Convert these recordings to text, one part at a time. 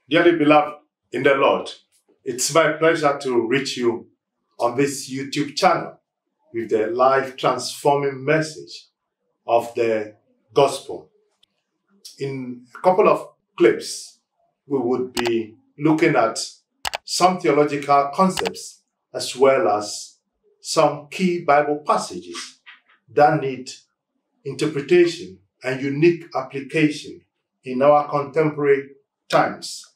Dearly beloved in the Lord, it's my pleasure to reach you on this YouTube channel with the life-transforming message of the gospel. In a couple of clips, we would be looking at some theological concepts as well as some key Bible passages that need interpretation and unique application in our contemporary times.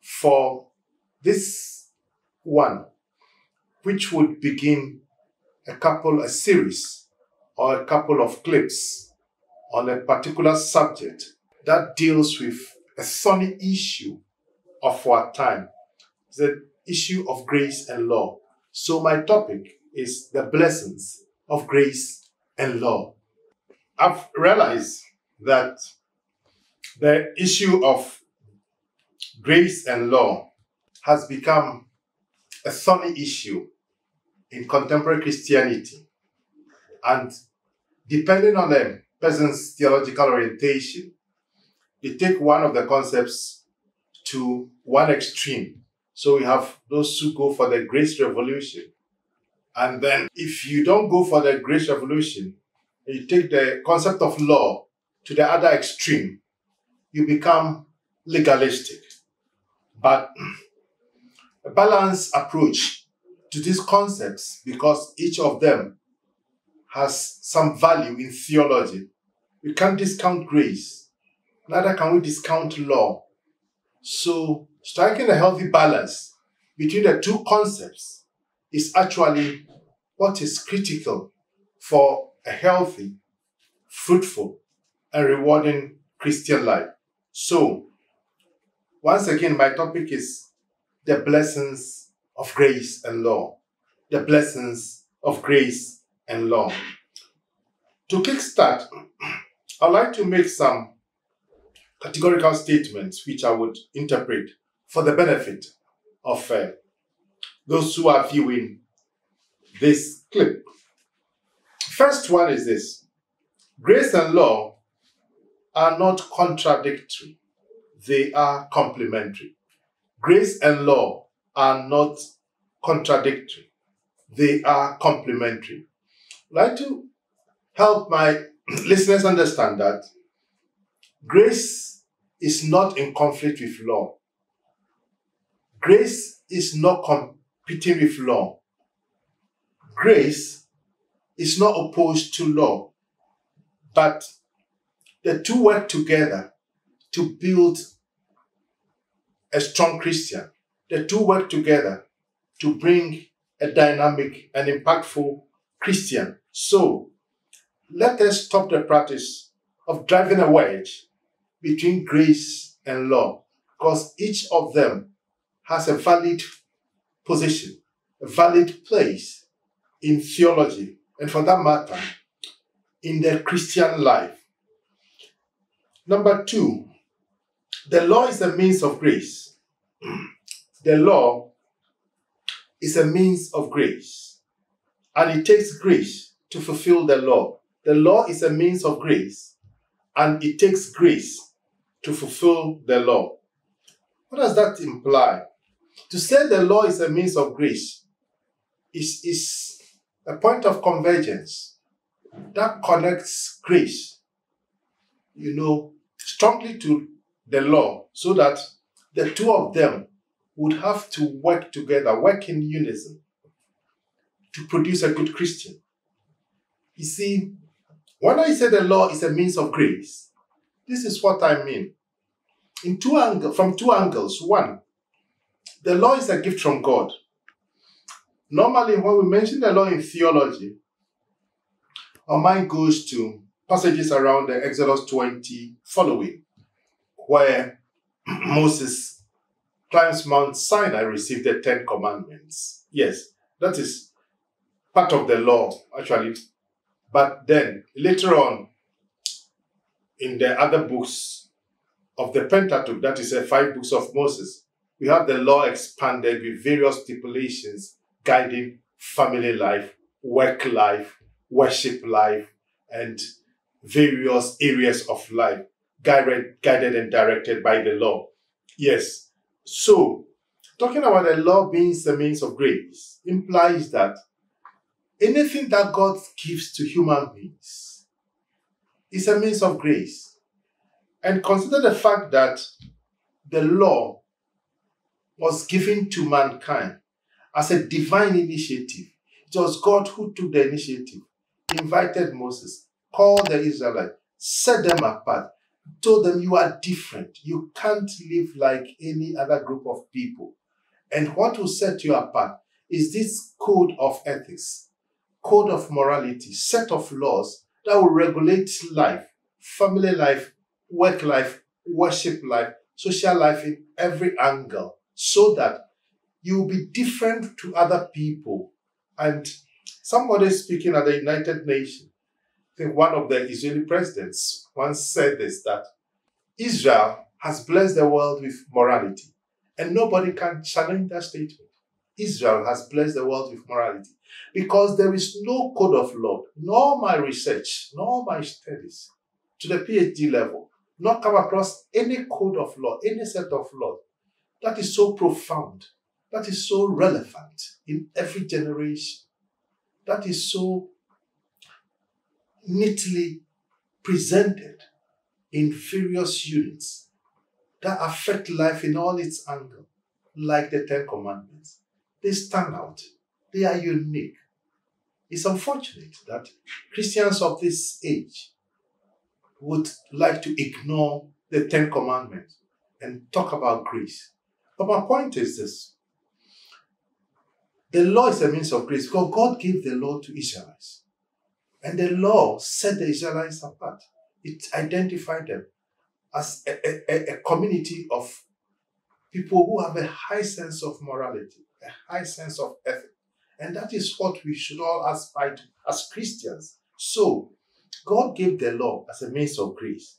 For this one, which would begin a series or a couple of clips on a particular subject that deals with a thorny issue of our time, the issue of grace and law. So my topic is the blessings of grace and law. I've realized that the issue of grace and law has become a thorny issue in contemporary Christianity. And depending on the person's theological orientation, they take one of the concepts to one extreme. So we have those who go for the grace revolution. And then if you don't go for the grace revolution, you take the concept of law to the other extreme, you become legalistic. But a balanced approach to these concepts, because each of them has some value in theology. We can't discount grace, neither can we discount law. So striking a healthy balance between the two concepts is actually what is critical for a healthy, fruitful, and rewarding Christian life. So, once again, my topic is the blessings of grace and law. The blessings of grace and law. To kickstart, I'd like to make some categorical statements which I would interpret for the benefit of those who are viewing this clip. First one is this: grace and law are not contradictory. They are complementary. Grace and law are not contradictory. They are complementary. I'd like to help my listeners understand that grace is not in conflict with law. Grace is not competing with law. Grace is not opposed to law, but the two work together to build a strong Christian. The two work together to bring a dynamic and impactful Christian. So, let us stop the practice of driving a wedge between grace and law, because each of them has a valid position, a valid place in theology, and for that matter, in the Christian life. Number two, the law is a means of grace. The law is a means of grace, and it takes grace to fulfill the law. The law is a means of grace, and it takes grace to fulfill the law. What does that imply? To say the law is a means of grace is a point of convergence that connects grace, strongly to the law, so that the two of them would have to work together, work in unison to produce a good Christian. You see, when I say the law is a means of grace, this is what I mean. From two angles. One, the law is a gift from God. Normally, when we mention the law in theology, our mind goes to passages around the Exodus 20 following, where Moses climbs Mount Sinai, received the 10 Commandments. Yes, that is part of the law, actually. But then, later on, in the other books of the Pentateuch, that is the 5 books of Moses, we have the law expanded with various stipulations guiding family life, work life, worship life, and various areas of life, guided and directed by the law. Yes. So, talking about the law being the means of grace implies that anything that God gives to human beings is a means of grace. And consider the fact that the law was given to mankind as a divine initiative. It was God who took the initiative, invited Moses, called the Israelites, set them apart, told them you are different. You can't live like any other group of people. And what will set you apart is this code of ethics, code of morality, set of laws that will regulate life, family life, work life, worship life, social life in every angle, so that you will be different to other people. And somebody speaking at the United Nations, I think one of the Israeli presidents once said this, that Israel has blessed the world with morality, and nobody can challenge that statement. Israel has blessed the world with morality because there is no code of law, nor my research, nor my studies to the PhD level, not come across any code of law, any set of law that is so profound, that is so relevant in every generation, that is so neatly presented in various units that affect life in all its angles, like the Ten Commandments. They stand out. They are unique. It's unfortunate that Christians of this age would like to ignore the Ten Commandments and talk about grace. But my point is this. The law is a means of grace because God gave the law to Israelites. And the law set the Israelites apart. It identified them as a community of people who have a high sense of morality, a high sense of ethic. And that is what we should all aspire to as Christians. So, God gave the law as a means of grace.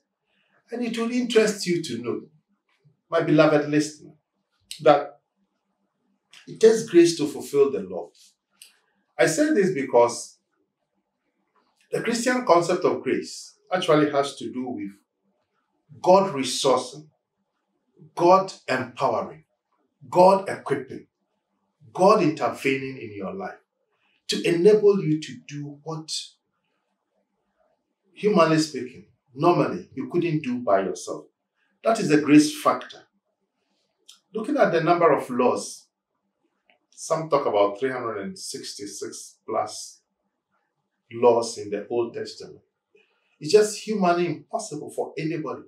And it will interest you to know, my beloved listener, that it takes grace to fulfill the law. I say this because the Christian concept of grace actually has to do with God resourcing, God empowering, God equipping, God intervening in your life to enable you to do what, humanly speaking, normally you couldn't do by yourself. That is the grace factor. Looking at the number of laws, some talk about 366 plus laws in the Old Testament. It's just humanly impossible for anybody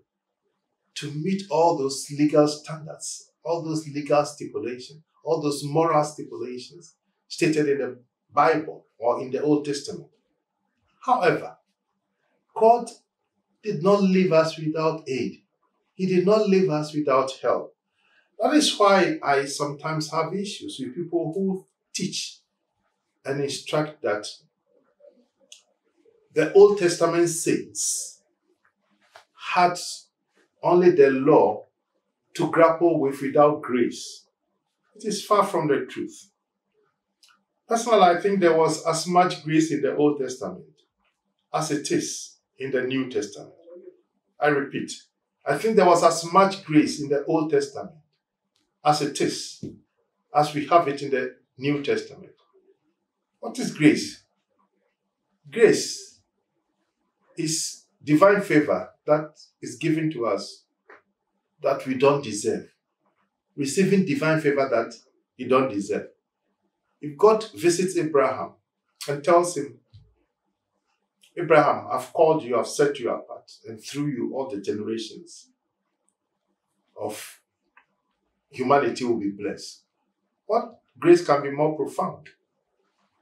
to meet all those legal standards, all those legal stipulations, all those moral stipulations stated in the Bible or in the Old Testament. However, God did not leave us without aid. He did not leave us without help. That is why I sometimes have issues with people who teach and instruct that the Old Testament saints had only the law to grapple with without grace. It is far from the truth. Personally, I think there was as much grace in the Old Testament as it is in the New Testament. I repeat, I think there was as much grace in the Old Testament as it is, as we have it in the New Testament. What is grace? Grace is divine favor that is given to us that we don't deserve. Receiving divine favor that you don't deserve. If God visits Abraham and tells him, Abraham, I've called you, I've set you apart, and through you all the generations of humanity will be blessed. What grace can be more profound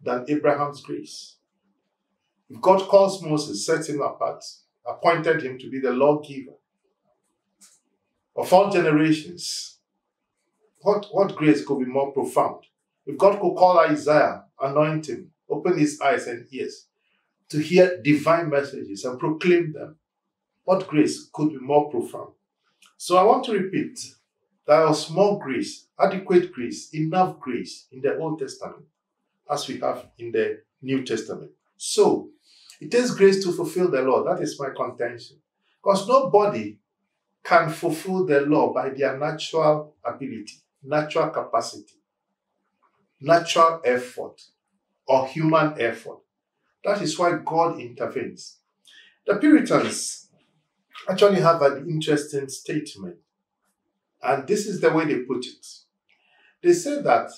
than Abraham's grace? If God calls Moses, sets him apart, appointed him to be the lawgiver of all generations, what grace could be more profound? If God could call Isaiah, anoint him, open his eyes and ears to hear divine messages and proclaim them, what grace could be more profound? So I want to repeat, there was more grace, adequate grace, enough grace in the Old Testament as we have in the New Testament. So, It takes grace to fulfill the law. That is my contention. Because nobody can fulfill the law by their natural ability, natural capacity, natural effort, or human effort. That is why God intervenes. The Puritans actually have an interesting statement, and this is the way they put it. They say that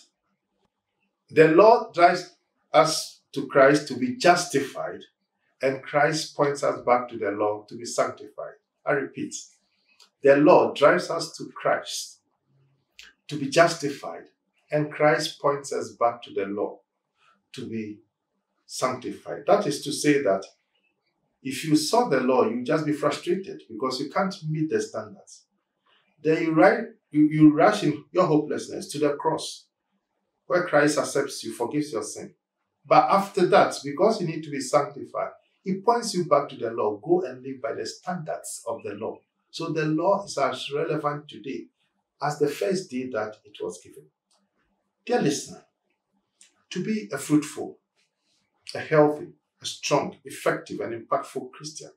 the law drives us to Christ to be justified, and Christ points us back to the law to be sanctified. I repeat, the law drives us to Christ to be justified, and Christ points us back to the law to be sanctified. That is to say that if you saw the law, you just be frustrated because you can't meet the standards. Then you rush in your hopelessness to the cross, where Christ accepts you, forgives your sin. But after that, because you need to be sanctified, he points you back to the law. Go and live by the standards of the law. So the law is as relevant today as the first day that it was given. Dear listener, to be a fruitful, a healthy, a strong, effective, and impactful Christian,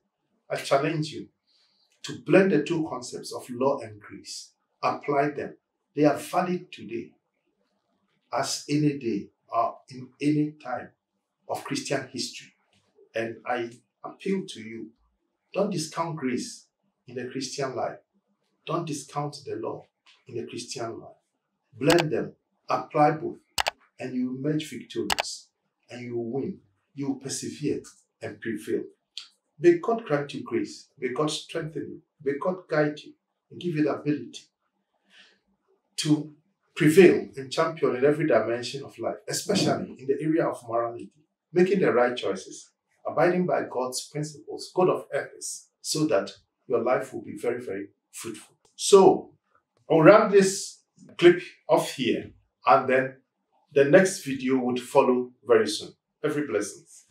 I challenge you to blend the two concepts of law and grace. Apply them. They are valid today as any day or in any time of Christian history. And I appeal to you, don't discount grace in the Christian life. Don't discount the law in the Christian life. Blend them, apply both, and you will emerge victorious, and you will win. You will persevere and prevail. May God grant you grace. May God strengthen you. May God guide you and give you the ability to prevail and champion in every dimension of life, especially in the area of morality, making the right choices, abiding by God's principles, code of ethics, so that your life will be very, very fruitful. So, I'll round this clip off here, and then the next video would follow very soon. Every blessings.